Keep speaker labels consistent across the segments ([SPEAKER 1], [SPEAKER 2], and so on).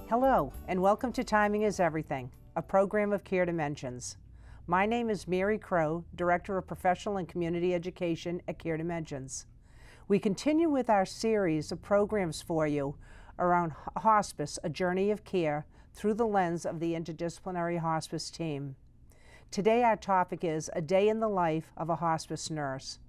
[SPEAKER 1] Hello, and welcome to Timing is Everything, a program of Care Dimensions. My name is Mary Crow, Director of Professional and Community Education at Care Dimensions. We continue with our series of programs for you around Hospice, a journey of care through the lens of the interdisciplinary hospice team. Today our topic is A Day in the Life of a Hospice Nurse.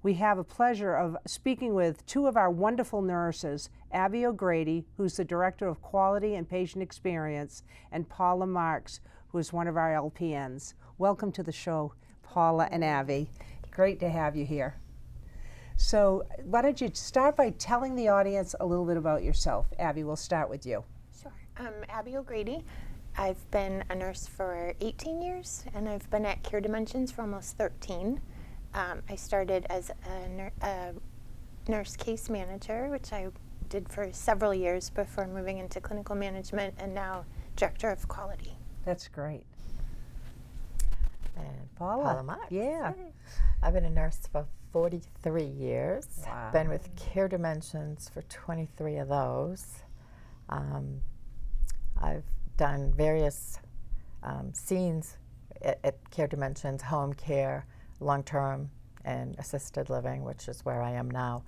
[SPEAKER 1] We have a pleasure of speaking with two of our wonderful nurses, Abby O'Grady, who's the Director of Quality and Patient Experience, and Paula Marks, who is one of our LPNs. Welcome to the show, Paula and Abby. Great to have you here. So why don't you start by telling the audience a little bit about yourself. Abby, we'll start with you.
[SPEAKER 2] Sure. I'm Abby O'Grady. I've been a nurse for 18 years, and I've been at Care Dimensions for almost 13. I started as a nurse case manager, which I did for several years before moving into clinical management, and now director of quality.
[SPEAKER 1] That's great.
[SPEAKER 3] And
[SPEAKER 1] Paula
[SPEAKER 3] Marks.
[SPEAKER 1] Yeah.
[SPEAKER 3] I've been a nurse for 43 years.
[SPEAKER 1] Wow.
[SPEAKER 3] Been with Care Dimensions for 23 of those. I've done various scenes at Care Dimensions, home care, long-term, and assisted living, which is where I am now.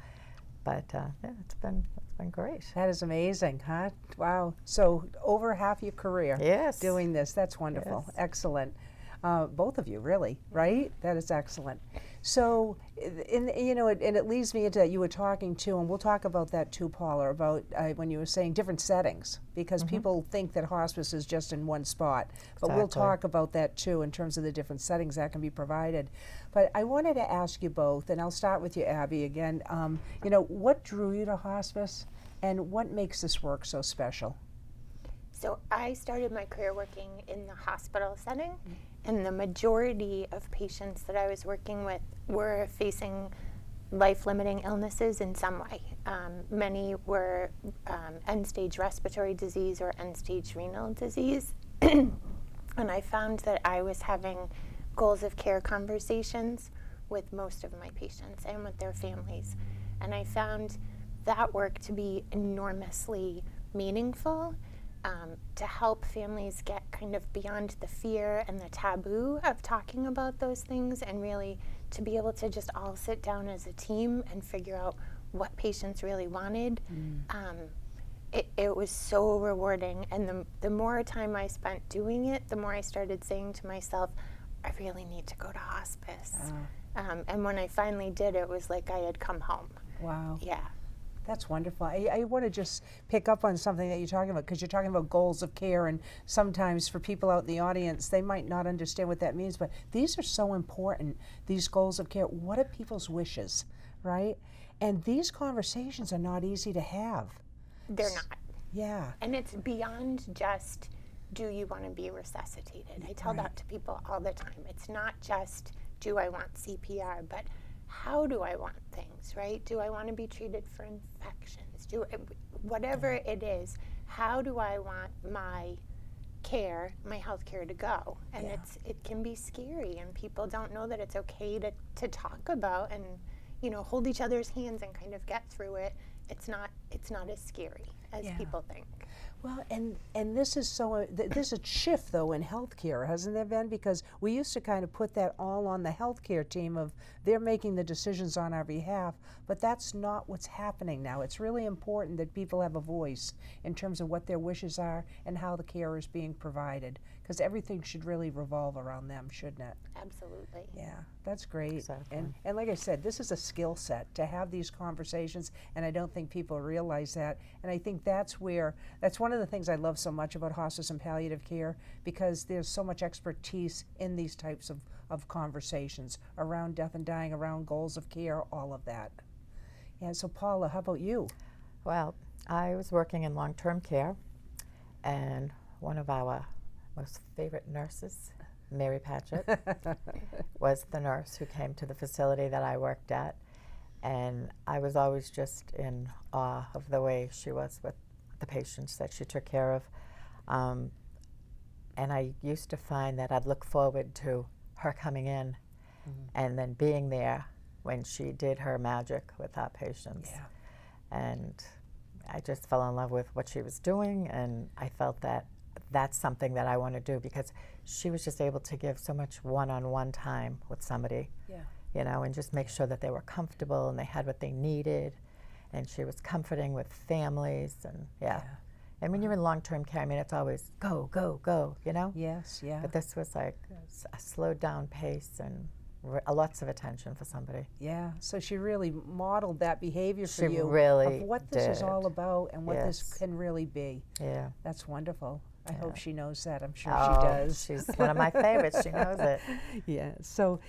[SPEAKER 3] But yeah, it's been great.
[SPEAKER 1] That is amazing, huh? Wow. So over half your career
[SPEAKER 3] Yes.
[SPEAKER 1] doing this. That's wonderful.
[SPEAKER 3] Yes.
[SPEAKER 1] Excellent. Both of you, really, right? That is excellent. So, and it leads me into that you were talking to, and we'll talk about that too, Paula, about when you were saying different settings, because people think that hospice is just in one spot. But we'll
[SPEAKER 3] Exactly.
[SPEAKER 1] talk about that too in terms of the different settings that can be provided. But I wanted to ask you both, and I'll start with you, Abby, again. What drew you to hospice, and what makes this work so special?
[SPEAKER 2] So I started my career working in the hospital setting, and the majority of patients that I was working with were facing life-limiting illnesses in some way. Many were end-stage respiratory disease or end-stage renal disease. And I found that I was having goals of care conversations with most of my patients and with their families. And I found that work to be enormously meaningful, to help families get kind of beyond the fear and the taboo of talking about those things, and really to be able to just all sit down as a team and figure out what patients really wanted. It was so rewarding, and the more time I spent doing it, the more I started saying to myself, I really need to go to hospice. And when I finally did, it was like I had come home.
[SPEAKER 1] Wow.
[SPEAKER 2] Yeah.
[SPEAKER 1] That's wonderful. I want to just pick up on something that you're talking about, because you're talking about goals of care, and sometimes for people out in the audience, they might not understand what that means, but these are so important, these goals of care. What are people's wishes, right? And these conversations are not easy to have.
[SPEAKER 2] They're not.
[SPEAKER 1] Yeah.
[SPEAKER 2] And it's beyond just, do you want to be resuscitated? I tell that to people all the time. It's not just, do I want CPR, but how do I want things, right? Do I want to be treated for infections? Whatever it is, how do I want my care, my health care to go? And it can be scary, and people don't know that it's okay to talk about and, hold each other's hands and kind of get through it. It's not as scary as people think.
[SPEAKER 1] Well, and this is there's a shift though in healthcare, hasn't there been? Because we used to kind of put that all on the healthcare team of they're making the decisions on our behalf, but that's not what's happening now. It's really important that people have a voice in terms of what their wishes are and how the care is being provided, because everything should really revolve around them, shouldn't it?
[SPEAKER 2] Absolutely.
[SPEAKER 1] Yeah, that's great.
[SPEAKER 3] Exactly.
[SPEAKER 1] And like I said, this is a skill set to have these conversations, and I don't think people realize that. And I think that's one of the things I love so much about hospice and palliative care, because there's so much expertise in these types of conversations around death and dying, around goals of care, all of that. Yeah, so Paula, how about you?
[SPEAKER 3] Well, I was working in long-term care, and one of our most favorite nurses, Mary Patchett, was the nurse who came to the facility that I worked at, and I was always just in awe of the way she was with the patients that she took care of. And I used to find that I'd look forward to her coming in and then being there when she did her magic with our patients.
[SPEAKER 1] Yeah.
[SPEAKER 3] And I just fell in love with what she was doing, and I felt that that's something that I want to do, because she was just able to give so much one-on-one time with somebody, you know, and just make sure that they were comfortable and they had what they needed, and she was comforting with families, and and when you're in long-term care, I mean, it's always go, go, go, you know?
[SPEAKER 1] Yes,
[SPEAKER 3] But this was like a slowed down pace and lots of attention for somebody.
[SPEAKER 1] Yeah, so she really modeled that behavior for
[SPEAKER 3] She
[SPEAKER 1] you
[SPEAKER 3] really
[SPEAKER 1] of what this is all about and what this
[SPEAKER 3] Yes.
[SPEAKER 1] can really be.
[SPEAKER 3] Yeah.
[SPEAKER 1] That's wonderful. I hope she knows that. I'm sure
[SPEAKER 3] Oh,
[SPEAKER 1] she does.
[SPEAKER 3] she's one of my favorites. She knows it.
[SPEAKER 1] Yeah. So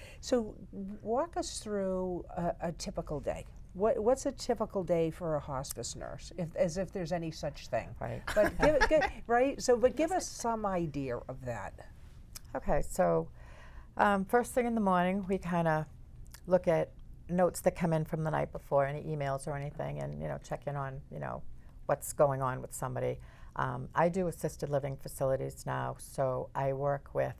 [SPEAKER 1] walk us through a typical day. What's a typical day for a hospice nurse, as if there's any such thing?
[SPEAKER 3] Right.
[SPEAKER 1] But but give us some idea of that.
[SPEAKER 3] Okay, so first thing in the morning, we kind of look at notes that come in from the night before, any emails or anything, and check in on what's going on with somebody. I do assisted living facilities now, so I work with.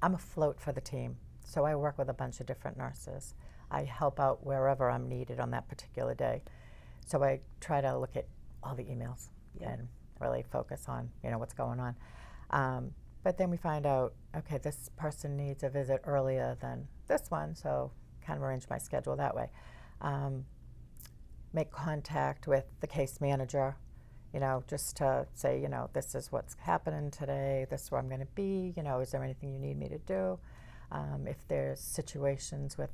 [SPEAKER 3] I'm a float for the team, so I work with a bunch of different nurses. I help out wherever I'm needed on that particular day. So I try to look at all the emails and really focus on what's going on. But then we find out, okay, this person needs a visit earlier than this one, so kind of arrange my schedule that way. Make contact with the case manager, just to say, this is what's happening today, this is where I'm going to be, is there anything you need me to do? If there's situations with,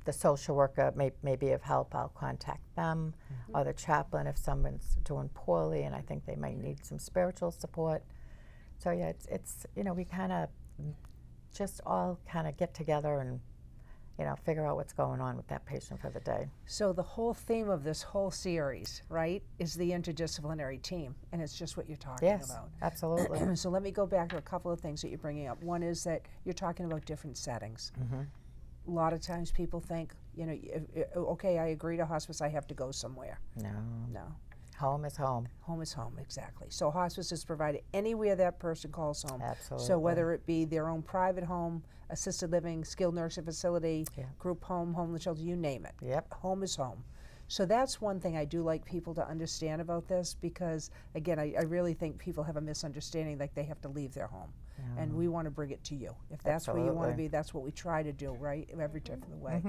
[SPEAKER 3] the social worker may be of help, I'll contact them, or the chaplain if someone's doing poorly and I think they might need some spiritual support. So yeah, it's we kind of just all kind of get together and figure out what's going on with that patient for the day.
[SPEAKER 1] So the whole theme of this whole series, right, is the interdisciplinary team, and it's just what you're talking about.
[SPEAKER 3] Yes, absolutely.
[SPEAKER 1] So let me go back to a couple of things that you're bringing up. One is that you're talking about different settings. A lot of times people think, okay, I agree to hospice, I have to go somewhere. No.
[SPEAKER 3] Home is home.
[SPEAKER 1] Home is home, exactly. So hospice is provided anywhere that person calls home.
[SPEAKER 3] Absolutely.
[SPEAKER 1] So whether it be their own private home, assisted living, skilled nursing facility, group home, homeless shelter, you name it.
[SPEAKER 3] Yep.
[SPEAKER 1] Home is home. So that's one thing I do like people to understand about this, because again, I really think people have a misunderstanding, like they have to leave their home. And we want to bring it to you. If that's where you want to be, that's what we try to do, right? Every step of the way.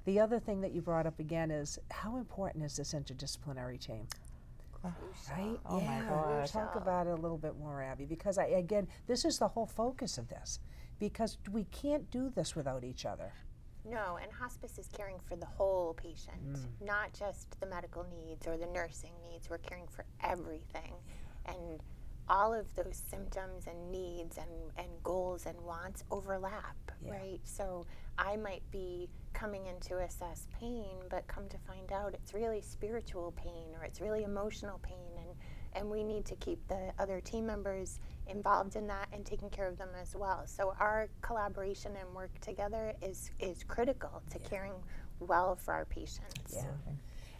[SPEAKER 1] The other thing that you brought up again is, how important is this interdisciplinary team? Right?
[SPEAKER 3] Oh my gosh.
[SPEAKER 1] Talk about it a little bit more, Abby, because again, this is the whole focus of this, because we can't do this without each other.
[SPEAKER 2] No, and hospice is caring for the whole patient, not just the medical needs or the nursing needs. We're caring for everything. And all of those symptoms and needs and goals and wants overlap, right? So I might be coming in to assess pain, but come to find out it's really spiritual pain or it's really emotional pain, and we need to keep the other team members involved in that and taking care of them as well. So our collaboration and work together is critical to caring well for our patients.
[SPEAKER 1] Yeah.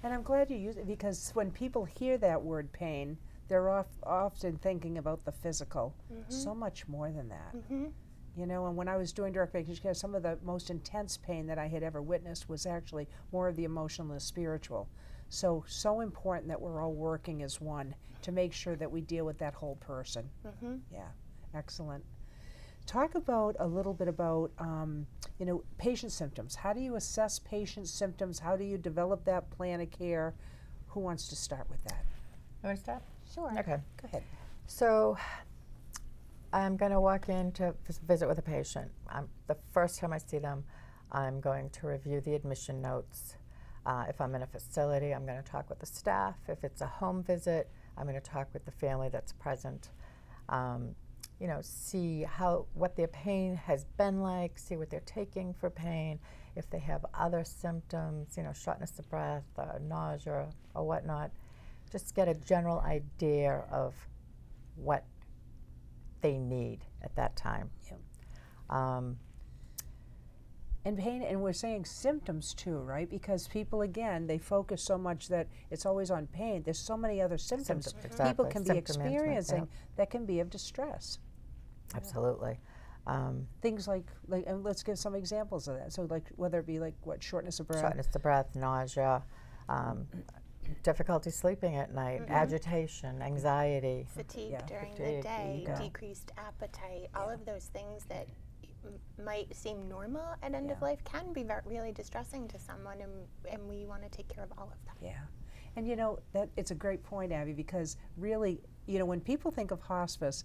[SPEAKER 1] And I'm glad you use it, because when people hear that word pain, they're often thinking about the physical. So much more than that. And when I was doing direct patient care, some of the most intense pain that I had ever witnessed was actually more of the emotional and the spiritual. So important that we're all working as one to make sure that we deal with that whole person. Yeah, excellent. Talk about a little bit about, patient symptoms. How do you assess patient symptoms? How do you develop that plan of care? Who wants to start with that?
[SPEAKER 3] You want to start?
[SPEAKER 2] Sure.
[SPEAKER 3] Okay.
[SPEAKER 1] Go ahead.
[SPEAKER 3] So I'm going to walk in to visit with a patient. The first time I see them, I'm going to review the admission notes. If I'm in a facility, I'm going to talk with the staff. If it's a home visit, I'm going to talk with the family that's present. See what their pain has been like, see what they're taking for pain, if they have other symptoms, shortness of breath, nausea, or whatnot. Just get a general idea of what they need at that time.
[SPEAKER 1] And pain, and we're saying symptoms too, right? Because people, again, they focus so much that it's always on pain. There's so many other symptoms people can be experiencing that can be of distress.
[SPEAKER 3] Absolutely.
[SPEAKER 1] Things like, and let's give some examples of that. So whether it be shortness of breath.
[SPEAKER 3] Shortness of breath, nausea, difficulty sleeping at night, agitation, anxiety.
[SPEAKER 2] Fatigue
[SPEAKER 1] Yeah.
[SPEAKER 2] during
[SPEAKER 3] Fatigue,
[SPEAKER 2] the day,
[SPEAKER 3] yeah.
[SPEAKER 2] decreased appetite, all of those things that might seem normal at end of
[SPEAKER 1] Yeah.
[SPEAKER 2] life can be really distressing to someone, and we want to take care of all of that.
[SPEAKER 1] Yeah. And you know, that it's a great point, Abby, because really, you know, when people think of hospice,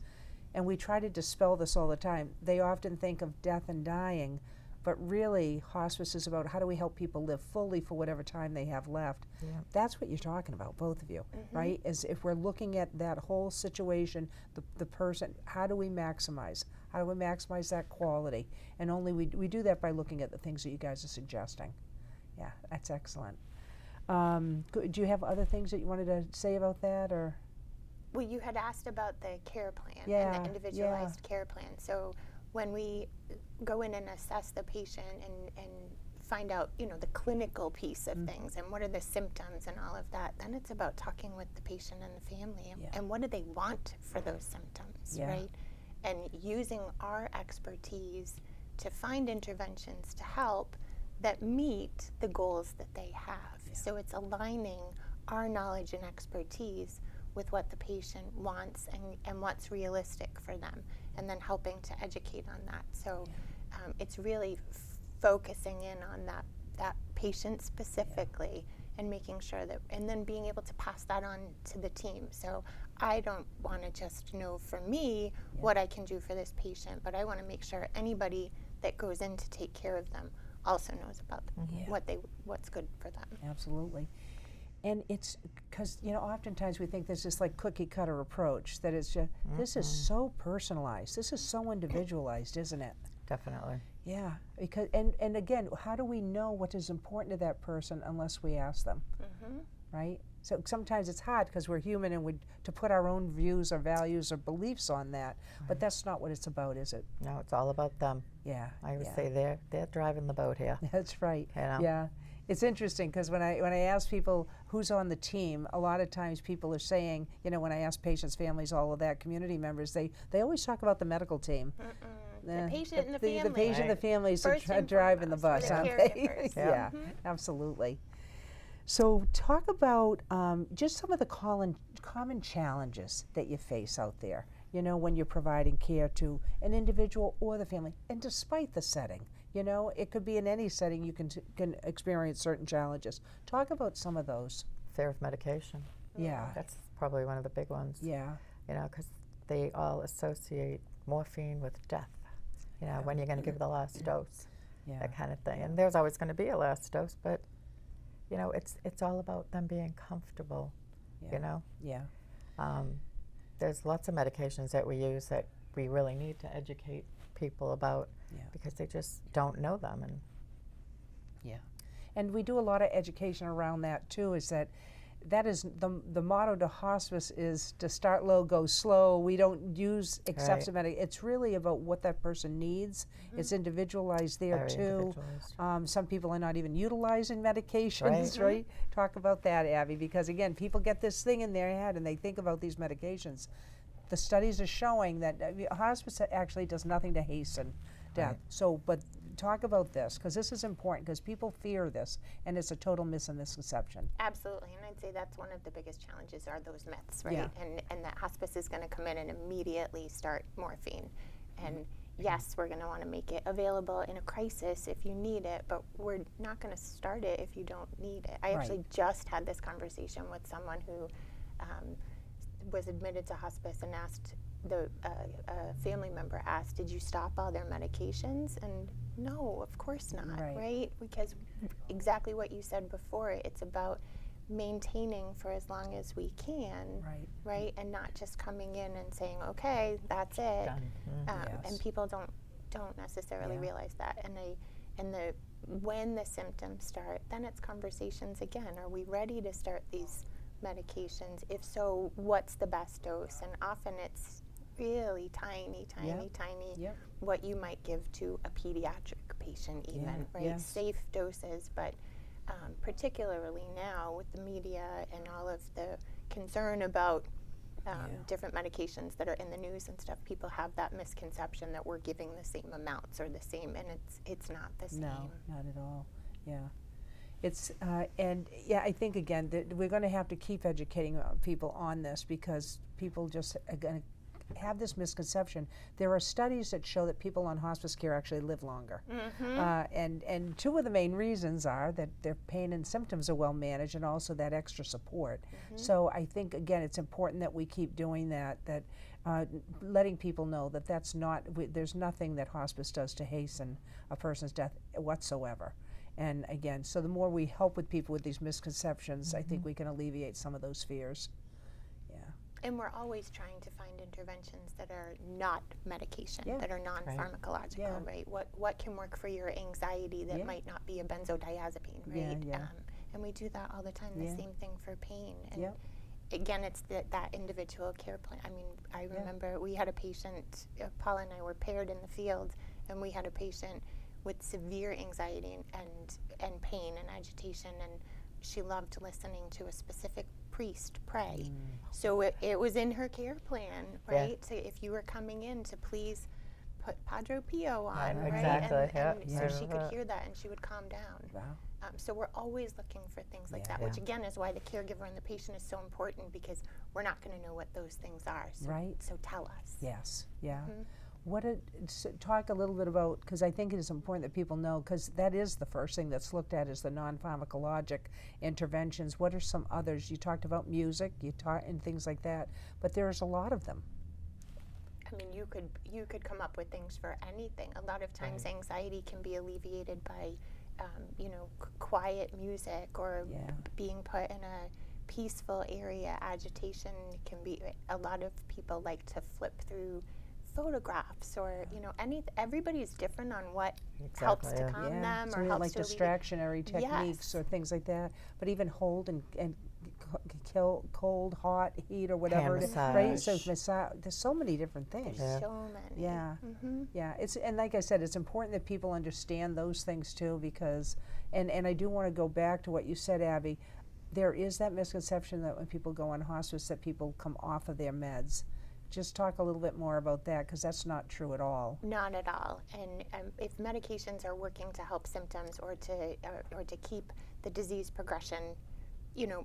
[SPEAKER 1] and we try to dispel this all the time, they often think of death and dying, but really hospice is about how do we help people live fully for whatever time they have left.
[SPEAKER 3] Yeah.
[SPEAKER 1] That's what you're talking about, both of you, right? As if we're looking at that whole situation, the person, how do we maximize? How do we maximize that quality? And only we do that by looking at the things that you guys are suggesting. Yeah, that's excellent. Do you have other things that you wanted to say about that, or?
[SPEAKER 2] Well, you had asked about the care plan
[SPEAKER 1] Yeah,
[SPEAKER 2] and the individualized care plan. So when we go in and assess the patient and find out, you know, the clinical piece of things and what are the symptoms and all of that, then it's about talking with the patient and the family and what do they want for those symptoms, right? And using our expertise to find interventions to help that meet the goals that they have. So it's aligning our knowledge and expertise with what the patient wants and what's realistic for them, and then helping to educate on that. So it's really focusing in on that patient specifically and making sure that, and then being able to pass that on to the team. So I don't want to just know for me what I can do for this patient, but I want to make sure anybody that goes in to take care of them also knows about what's good for them.
[SPEAKER 1] Absolutely. And it's because, you know, oftentimes we think there's this like cookie cutter approach that it's just, this is so personalized, this is so individualized, isn't it?
[SPEAKER 3] Definitely.
[SPEAKER 1] Yeah, because, and again, how do we know what is important to that person unless we ask them, right? So sometimes it's hard because we're human and to put our own views or values or beliefs on that, but that's not what it's about, is it?
[SPEAKER 3] No, it's all about them.
[SPEAKER 1] Yeah.
[SPEAKER 3] I always say they're driving the boat here.
[SPEAKER 1] That's right.
[SPEAKER 3] You know?
[SPEAKER 1] Yeah. It's interesting because when I ask people who's on the team, a lot of times people are saying, you know, when I ask patients, families, all of that, community members, they always talk about the medical team.
[SPEAKER 2] The patient and the family.
[SPEAKER 1] The patient and the families are driving the bus, aren't they? Yeah, absolutely. So talk about just some of the common challenges that you face out there, you know, when you're providing care to an individual or the family, and despite the setting. You know, it could be in any setting you can experience certain challenges. Talk about some of those.
[SPEAKER 3] Fear of medication.
[SPEAKER 1] Yeah.
[SPEAKER 3] That's probably one of the big ones.
[SPEAKER 1] Yeah.
[SPEAKER 3] You know, because they all associate morphine with death. You know, when you're going to give the last dose, that kind of thing. And there's always going to be a last dose, but, you know, it's all about them being comfortable, you know.
[SPEAKER 1] Yeah.
[SPEAKER 3] There's lots of medications that we use that we really need to educate people about because they just don't know them.
[SPEAKER 1] And we do a lot of education around that too, is that is the motto to hospice is to start low, go slow. We don't use excessive medication. It's really about what that person needs. It's individualized there
[SPEAKER 3] Very
[SPEAKER 1] too.
[SPEAKER 3] individualized.
[SPEAKER 1] Some people are not even utilizing medications, right? Talk about that, Abby, because again, people get this thing in their head and they think about these medications. The studies are showing that hospice actually does nothing to hasten death. So, but talk about this, because this is important, because people fear this, and it's a total misconception.
[SPEAKER 2] Absolutely, and I'd say that's one of the biggest challenges are those myths, right? And that hospice is going to come in and immediately start morphine. And yes, we're going to want to make it available in a crisis if you need it, but we're not going to start it if you don't need it. I actually just had this conversation with someone who was admitted to hospice and asked, a family member asked, did you stop all their medications? And no, of course not, right? Because exactly what you said before, it's about maintaining for as long as we can, right? And not just coming in and saying, okay, that's it. And people don't necessarily realize that. And when the symptoms start, then it's conversations again. Are we ready to start these medications? If so, what's the best dose? And often it's really tiny what you might give to a pediatric patient even, right? Safe doses, but particularly now with the media and all of the concern about different medications that are in the news and stuff, people have that misconception that we're giving the same amounts or the same, and it's not the same.
[SPEAKER 1] No, not at all. Yeah. It's and yeah, I think again that we're going to have to keep educating people on this, because people just are going to have this misconception. There are studies that show that people on hospice care actually live longer, and two of the main reasons are that their pain and symptoms are well managed, and also that extra support. So I think again it's important that we keep doing that. That letting people know that that's not there's nothing that hospice does to hasten a person's death whatsoever. And again, so the more we help with people with these misconceptions, I think we can alleviate some of those fears.
[SPEAKER 2] And we're always trying to find interventions that are not medication, that are non-pharmacological, right? What can work for your anxiety that might not be a benzodiazepine, right? And we do that all the time. The same thing for pain. And again, it's that individual care plan. I mean, I remember we had a patient, Paula and I were paired in the field, and we had a patient with severe anxiety and pain and agitation, and she loved listening to a specific priest pray. So it was in her care plan, right? So if you were coming in, to please put Padre Pio on, right?
[SPEAKER 3] Exactly.
[SPEAKER 2] And so she could hear that and she would calm down. So we're always looking for things like that, which again is why the caregiver and the patient is so important, because we're not going to know what those things are. So, so tell us.
[SPEAKER 1] Yes. Talk a little bit about, because I think it is important that people know, because that is the first thing that's looked at, is the non-pharmacologic interventions. What are some others? You talked about music, and things like that, but there's a lot of them.
[SPEAKER 2] I mean, you could come up with things for anything. A lot of times anxiety can be alleviated by quiet music, or being put in a peaceful area. Agitation can be, a lot of people like to flip through photographs, or everybody's different on what helps to calm them,
[SPEAKER 1] so
[SPEAKER 2] or helps
[SPEAKER 1] like
[SPEAKER 2] to
[SPEAKER 1] distractionary techniques or things like that. But even hold and kill cold, hot, heat, or whatever. Right? So massage. There's so many different things.
[SPEAKER 2] There's so many.
[SPEAKER 1] It's, and like I said, it's important that people understand those things too, because and I do want to go back to what you said, Abby. There is that misconception that when people go on hospice that people come off of their meds. Just talk a little bit more about that, because that's not true at all.
[SPEAKER 2] Not at all. And if medications are working to help symptoms, or to keep the disease progression,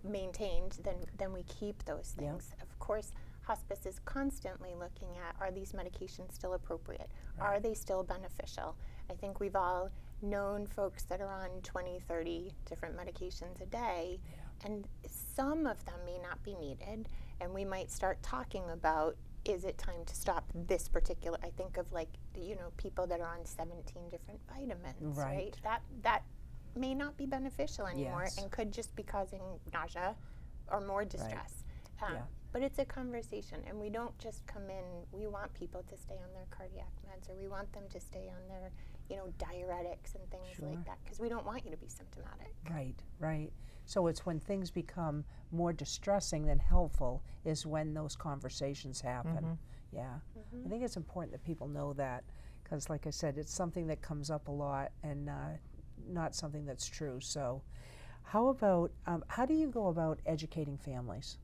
[SPEAKER 2] maintained, then we keep those things. Of course, hospice is constantly looking at, are these medications still appropriate? Are they still beneficial? I think we've all known folks that are on 20, 30 different medications a day, and some of them may not be needed, and we might start talking about, is it time to stop this particular? I think of people that are on 17 different vitamins, right? That may not be beneficial anymore, and could just be causing nausea or more distress. But it's a conversation, and we don't just come in. We want people to stay on their cardiac meds, or we want them to stay on their diuretics and things like that, because we don't want you to be symptomatic.
[SPEAKER 1] Right. So it's when things become more distressing than helpful is when those conversations happen. I think it's important that people know that, because like I said, it's something that comes up a lot, and not something that's true. So how about, how do you go about educating families?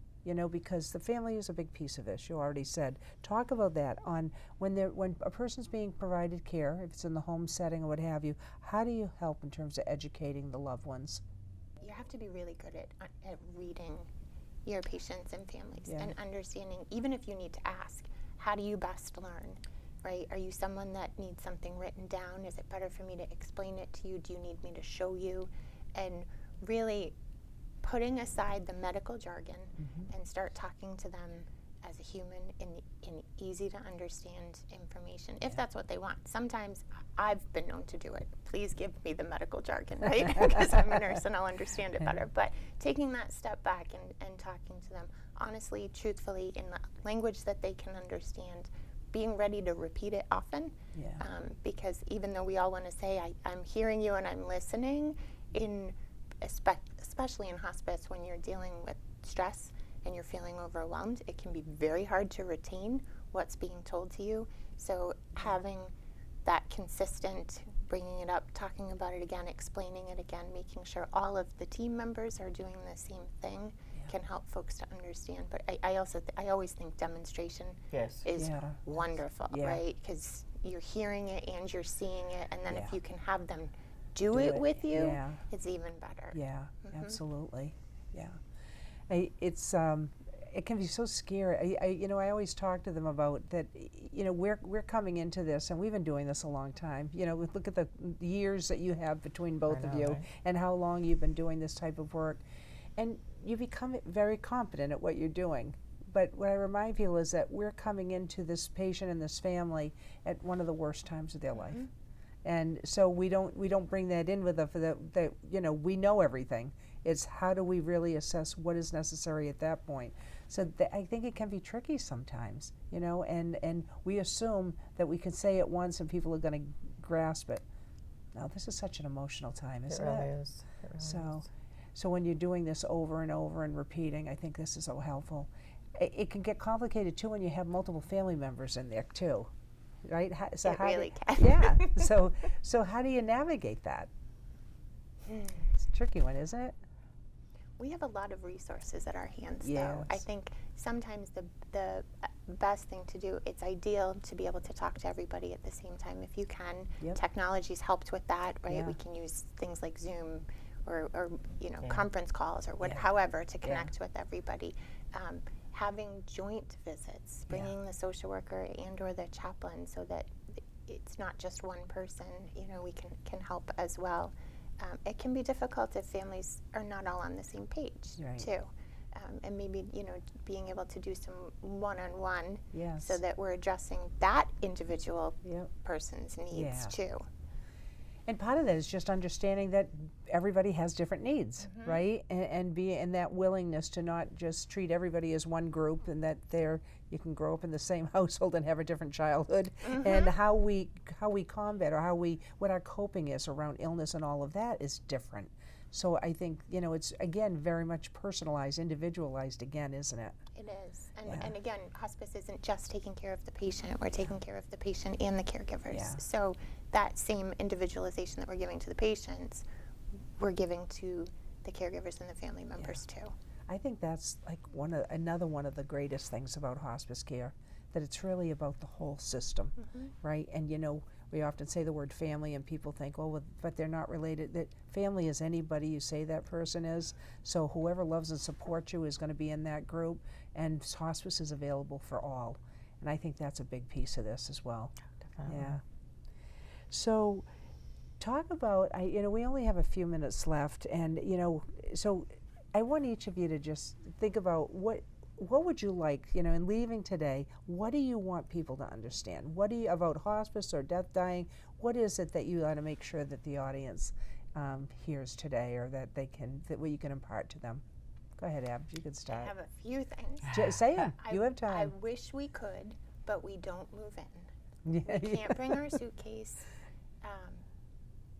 [SPEAKER 1] Because the family is a big piece of this, you already said. Talk about that on when a person's being provided care, if it's in the home setting or what have you, how do you help in terms of educating the loved ones?
[SPEAKER 2] You have to be really good at reading your patients and families, and understanding, even if you need to ask, how do you best learn, right? Are you someone that needs something written down? Is it better for me to explain it to you? Do you need me to show you? And really putting aside the medical jargon and start talking to them as a human in easy to understand information, if that's what they want. Sometimes I've been known to do it. Please give me the medical jargon, right? Because I'm a nurse and I'll understand it better. But taking that step back and talking to them honestly, truthfully, in the language that they can understand, being ready to repeat it often, because even though we all want to say, I'm hearing you and I'm listening, especially in hospice, when you're dealing with stress and you're feeling overwhelmed, it can be very hard to retain what's being told to you. So having that consistent, bringing it up, talking about it again, explaining it again, making sure all of the team members are doing the same thing can help folks to understand. But I always think demonstration is wonderful, right? Because you're hearing it and you're seeing it, and then if you can have them do it with you,
[SPEAKER 1] Yeah.
[SPEAKER 2] it's even better.
[SPEAKER 1] Yeah, absolutely. Yeah. It can be so scary. I always talk to them about that. We're coming into this, and we've been doing this a long time. Look at the years that you have between both of you,
[SPEAKER 3] right?
[SPEAKER 1] and how long you've been doing this type of work, and you become very competent at what you're doing. But what I remind people is that we're coming into this patient and this family at one of the worst times of their life, and so we don't bring that in with us. That we know everything. It's how do we really assess what is necessary at that point. So I think it can be tricky sometimes, and we assume that we can say it once and people are going to grasp it. No, this is such an emotional time, isn't it?
[SPEAKER 3] It really is. It really is.
[SPEAKER 1] So when you're doing this over and over and repeating, I think this is so helpful. It can get complicated too when you have multiple family members in there too, right? So
[SPEAKER 2] It really can.
[SPEAKER 1] Yeah. So how do you navigate that? It's a tricky one, isn't it?
[SPEAKER 2] We have a lot of resources at our hands,
[SPEAKER 1] Yes.
[SPEAKER 2] though. I think sometimes the best thing to do, it's ideal to be able to talk to everybody at the same time if you can.
[SPEAKER 1] Yep.
[SPEAKER 2] Technology's helped with that, right?
[SPEAKER 1] Yeah.
[SPEAKER 2] We can use things like Zoom or
[SPEAKER 3] Yeah.
[SPEAKER 2] conference calls or
[SPEAKER 1] Yeah.
[SPEAKER 2] however to connect with everybody. Having joint visits, bringing the social worker and or the chaplain so that it's not just one person, we can help as well. It can be difficult if families are not all on the same page,
[SPEAKER 1] Right.
[SPEAKER 2] too. And maybe, being able to do some one-on-one
[SPEAKER 1] Yes.
[SPEAKER 2] so that we're addressing that individual
[SPEAKER 1] Yep.
[SPEAKER 2] person's needs,
[SPEAKER 1] Yeah.
[SPEAKER 2] too.
[SPEAKER 1] And part of that is just understanding that everybody has different needs, right? And that willingness to not just treat everybody as one group, and that you can grow up in the same household and have a different childhood, and how we combat or what our coping is around illness and all of that is different. So I think it's again very much personalized, individualized again, isn't it?
[SPEAKER 2] It is.
[SPEAKER 1] Yeah.
[SPEAKER 2] And again, hospice isn't just taking care of the patient. We're taking care of the patient and the caregivers.
[SPEAKER 1] Yeah.
[SPEAKER 2] So that same individualization that we're giving to the patients, we're giving to the caregivers and the family members too.
[SPEAKER 1] I think that's like another one of the greatest things about hospice care, that it's really about the whole system, right? And we often say the word family and people think, oh, but they're not related. That family is anybody you say that person is. So whoever loves and supports you is going to be in that group, and hospice is available for all. And I think that's a big piece of this as well.
[SPEAKER 3] Definitely.
[SPEAKER 1] Yeah. So talk about, we only have a few minutes left, and so I want each of you to just think about what would you like, in leaving today, what do you want people to understand? What do you, about hospice or death dying, what is it that you want to make sure that the audience hears today, or that what you can impart to them? Go ahead, Ab, you can start.
[SPEAKER 2] I have a few things.
[SPEAKER 1] Say them, you have
[SPEAKER 2] I
[SPEAKER 1] time.
[SPEAKER 2] wish we could, but we don't move in.
[SPEAKER 1] Yeah,
[SPEAKER 2] We can't bring our suitcase.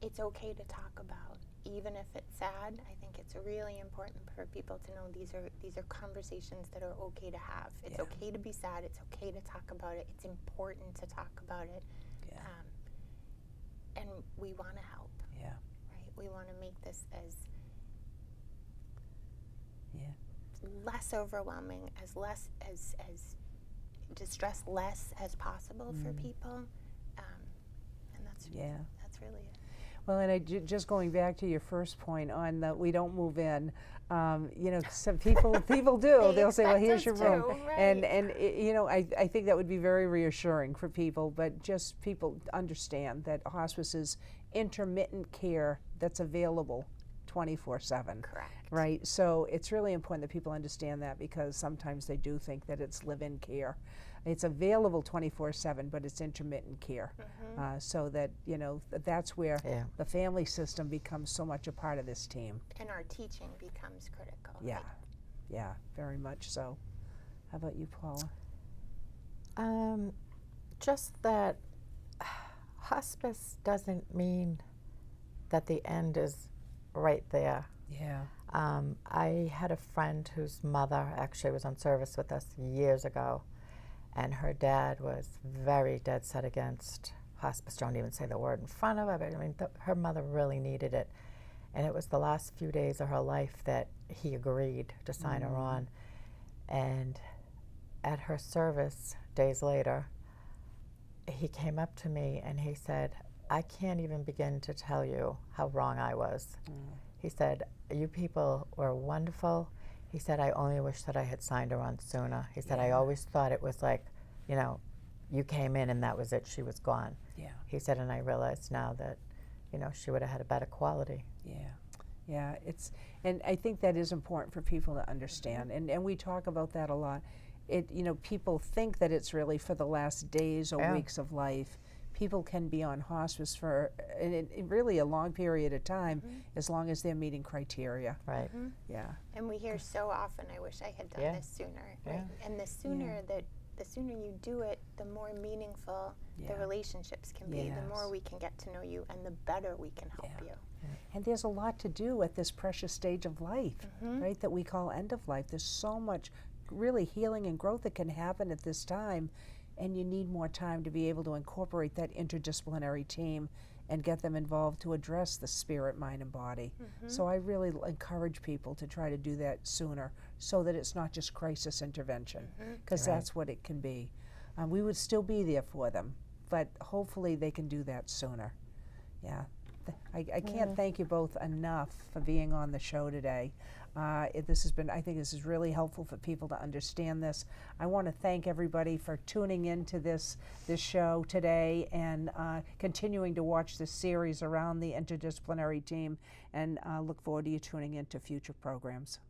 [SPEAKER 2] It's okay to talk about, even if it's sad. I think it's really important for people to know these are conversations that are okay to have. It's okay to be sad. It's okay to talk about it. It's important to talk about it.
[SPEAKER 1] Yeah.
[SPEAKER 2] And we want to help.
[SPEAKER 1] Yeah.
[SPEAKER 2] Right. We want to make this as
[SPEAKER 1] Yeah.
[SPEAKER 2] less overwhelming, as distress less as possible for people. And that's really it.
[SPEAKER 1] Well, and just going back to your first point on that we don't move in, some people do. They'll say, "Well, here's your room,"
[SPEAKER 2] right.
[SPEAKER 1] and I think that would be very reassuring for people. But just people understand that hospice is intermittent care that's available 24/7.
[SPEAKER 2] Correct.
[SPEAKER 1] Right. So it's really important that people understand that, because sometimes they do think that it's live-in care. It's available 24/7, but it's intermittent care. So that that's where the family system becomes so much a part of this team.
[SPEAKER 2] And our teaching becomes critical.
[SPEAKER 1] Yeah, yeah, very much so. How about you, Paula?
[SPEAKER 3] Just that hospice doesn't mean that the end is right there.
[SPEAKER 1] Yeah.
[SPEAKER 3] I had a friend whose mother actually was on service with us years ago, and her dad was very dead set against hospice. Don't even say the word in front of her, but I mean, her mother really needed it. And it was the last few days of her life that he agreed to sign her on. And at her service, days later, he came up to me and he said, I can't even begin to tell you how wrong I was. He said, you people were wonderful. He said, I only wish that I had signed her on sooner. He said, I always thought it was like, you know, you came in and that was it, she was gone.
[SPEAKER 1] Yeah.
[SPEAKER 3] He said, and I realized now that, you know, she would have had a better quality.
[SPEAKER 1] Yeah, and I think that is important for people to understand, and we talk about that a lot. You know, people think that it's really for the last days or weeks of life. People can be on hospice for really a long period of time, as long as they're meeting criteria.
[SPEAKER 3] Right.
[SPEAKER 1] Yeah.
[SPEAKER 2] And we hear so often, I wish I had done this sooner. Right? And the sooner the sooner you do it, the more meaningful the relationships can be, the more we can get to know you, and the better we can help you.
[SPEAKER 1] And there's a lot to do at this precious stage of life, right, that we call end of life. There's so much really healing and growth that can happen at this time, and you need more time to be able to incorporate that interdisciplinary team and get them involved to address the spirit, mind, and body. So I really encourage people to try to do that sooner, so that it's not just crisis intervention, because that's what it can be. We would still be there for them, but hopefully they can do that sooner. Yeah. I can't thank you both enough for being on the show today. This has been, I think this is really helpful for people to understand this. I want to thank everybody for tuning into this show today and continuing to watch this series around the interdisciplinary team, and look forward to you tuning into future programs.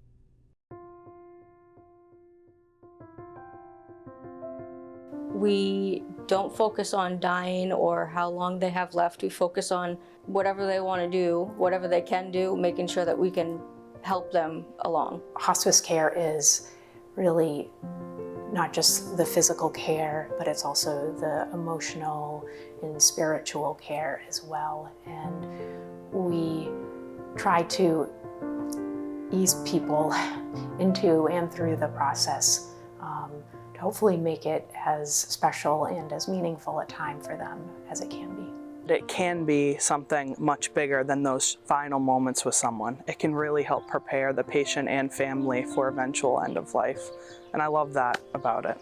[SPEAKER 4] We don't focus on dying or how long they have left. We focus on whatever they want to do, whatever they can do, making sure that we can help them along.
[SPEAKER 5] Hospice care is really not just the physical care, but it's also the emotional and spiritual care as well. And we try to ease people into and through the process to hopefully make it as special and as meaningful a time for them as it can be.
[SPEAKER 6] It can be something much bigger than those final moments with someone. It can really help prepare the patient and family for eventual end of life. And I love that about it.